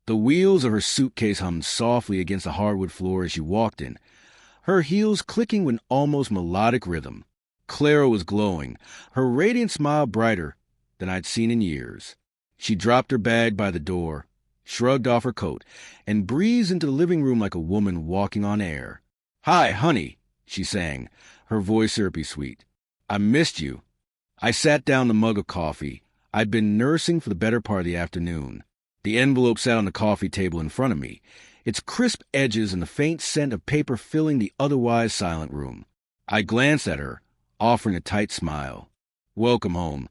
The wheels of her suitcase hummed softly against the hardwood floor as she walked in, her heels clicking with an almost melodic rhythm. Clara was glowing, her radiant smile brighter than I'd seen in years. She dropped her bag by the door, shrugged off her coat, and breezed into the living room like a woman walking on air. "Hi, honey," she sang, her voice syrupy sweet. "I missed you." I sat down the mug of coffee I'd been nursing for the better part of the afternoon. The envelope sat on the coffee table in front of me, its crisp edges and the faint scent of paper filling the otherwise silent room. I glanced at her, offering a tight smile. "Welcome home,"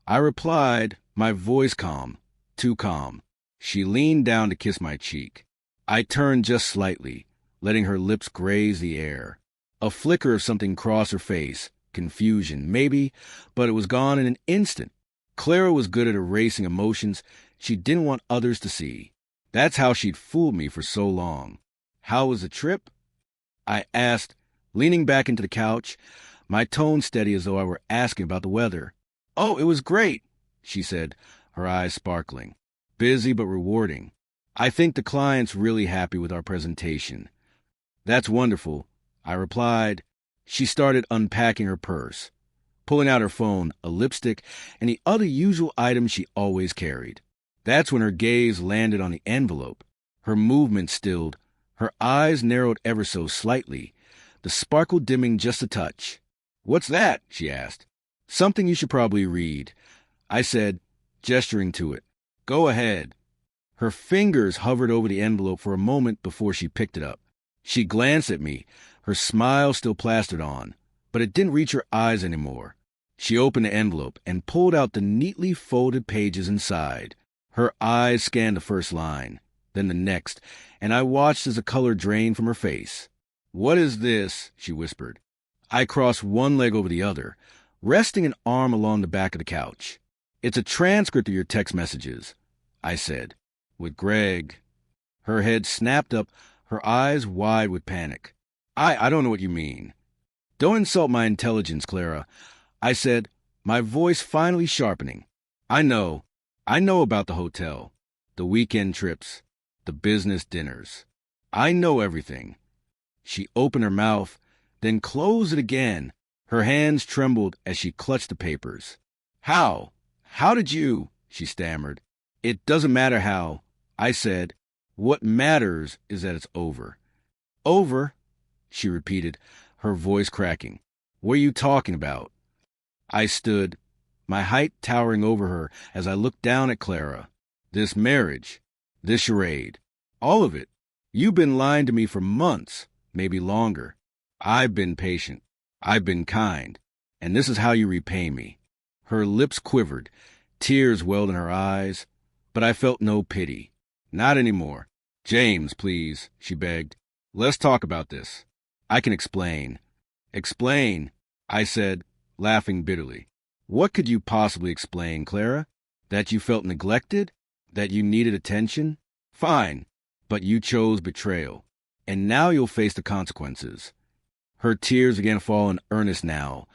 I replied, my voice calm, too calm. She leaned down to kiss my cheek. I turned just slightly, letting her lips graze the air. A flicker of something crossed her face, confusion, maybe, but it was gone in an instant. Clara was good at erasing emotions she didn't want others to see. That's how she'd fooled me for so long. "How was the trip?" I asked, leaning back into the couch, my tone steady as though I were asking about the weather. "Oh, it was great," she said, her eyes sparkling. "Busy but rewarding. I think the client's really happy with our presentation." "That's wonderful," I replied. She started unpacking her purse, pulling out her phone, a lipstick, and the other usual items she always carried. That's when her gaze landed on the envelope. Her movement stilled, her eyes narrowed ever so slightly, the sparkle dimming just a touch. "What's that?" she asked. "Something you should probably read," I said, gesturing to it. "Go ahead." Her fingers hovered over the envelope for a moment before she picked it up. She glanced at me, her smile still plastered on, but it didn't reach her eyes anymore. She opened the envelope and pulled out the neatly folded pages inside. Her eyes scanned the first line, then the next, and I watched as the color drained from her face. "What is this?" she whispered. I crossed one leg over the other, resting an arm along the back of the couch. "It's a transcript of your text messages," I said. "With Greg." Her head snapped up, her eyes wide with panic. I don't know what you mean." "Don't insult my intelligence, Clara," I said, my voice finally sharpening. I know about the hotel, the weekend trips, the business dinners. I know everything." She opened her mouth, then closed it again. Her hands trembled as she clutched the papers. How did you?" she stammered. "It doesn't matter how," I said. "What matters is that it's over." "Over?" she repeated, her voice cracking. "What are you talking about?" I stood, my height towering over her as I looked down at Clara. "This marriage, this charade, all of it. You've been lying to me for months, maybe longer. I've been patient. I've been kind. And this is how you repay me." Her lips quivered, tears welled in her eyes, but I felt no pity. Not anymore. "James, please," she begged. "Let's talk about this. I can explain." "Explain," I said, laughing bitterly. "What could you possibly explain, Clara? That you felt neglected? That you needed attention? Fine, but you chose betrayal. And now you'll face the consequences." Her tears began to fall in earnest now,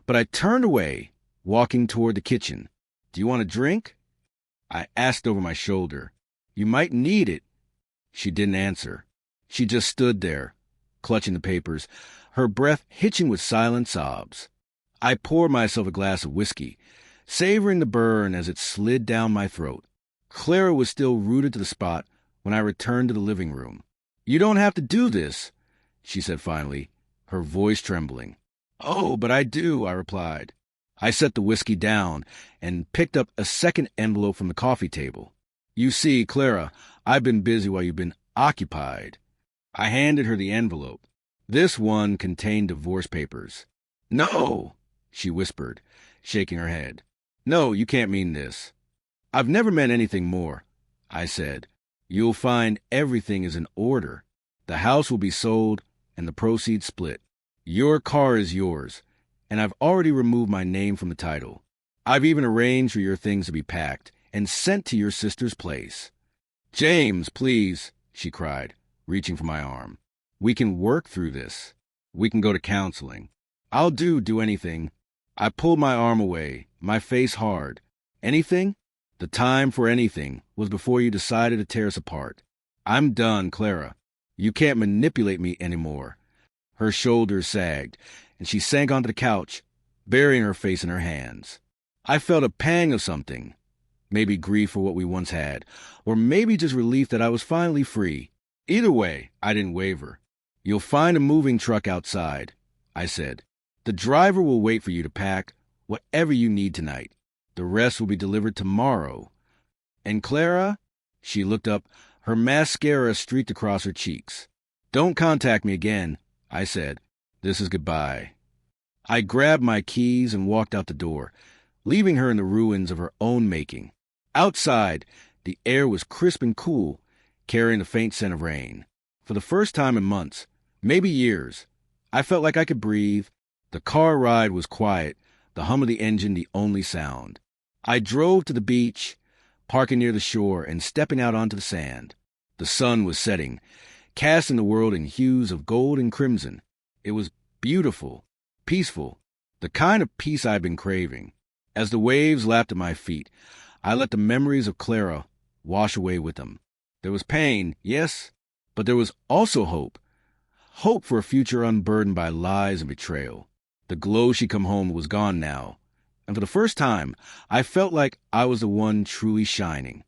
but I turned away, walking toward the kitchen. "Do you want a drink?" I asked over my shoulder. "You might need it." She didn't answer. She just stood there, clutching the papers, her breath hitching with silent sobs. I poured myself a glass of whiskey, savoring the burn as it slid down my throat. Clara was still rooted to the spot when I returned to the living room. "You don't have to do this," she said finally, her voice trembling. "Oh, but I do," I replied. I set the whiskey down and picked up a second envelope from the coffee table. "You see, Clara, I've been busy while you've been occupied." I handed her the envelope. This one contained divorce papers. "No," she whispered, shaking her head. "No, you can't mean this." "I've never meant anything more," I said. "You'll find everything is in order. The house will be sold and the proceeds split. Your car is yours, and I've already removed my name from the title. I've even arranged for your things to be packed and sent to your sister's place." "James, please," she cried, reaching for my arm. "We can work through this. We can go to counseling. I'll do anything." I pulled my arm away, my face hard. "Anything?" The time for anything was before you decided to tear us apart. I'm done, Clara. You can't manipulate me anymore. Her shoulders sagged, and she sank onto the couch, burying her face in her hands. I felt a pang of something. Maybe grief for what we once had, or maybe just relief that I was finally free. Either way, I didn't waver. You'll find a moving truck outside, I said. The driver will wait for you to pack whatever you need tonight. The rest will be delivered tomorrow. And Clara? She looked up, her mascara streaked across her cheeks. Don't contact me again, I said. This is goodbye. I grabbed my keys and walked out the door, leaving her in the ruins of her own making. Outside, the air was crisp and cool, carrying the faint scent of rain. For the first time in months, maybe years, I felt like I could breathe. The car ride was quiet, the hum of the engine the only sound. I drove to the beach, parking near the shore and stepping out onto the sand. The sun was setting, casting the world in hues of gold and crimson. It was beautiful, peaceful, the kind of peace I'd been craving. As the waves lapped at my feet, I let the memories of Clara wash away with them. There was pain, yes, but there was also hope. Hope for a future unburdened by lies and betrayal. The glow she'd come home was gone now, and for the first time, I felt like I was the one truly shining.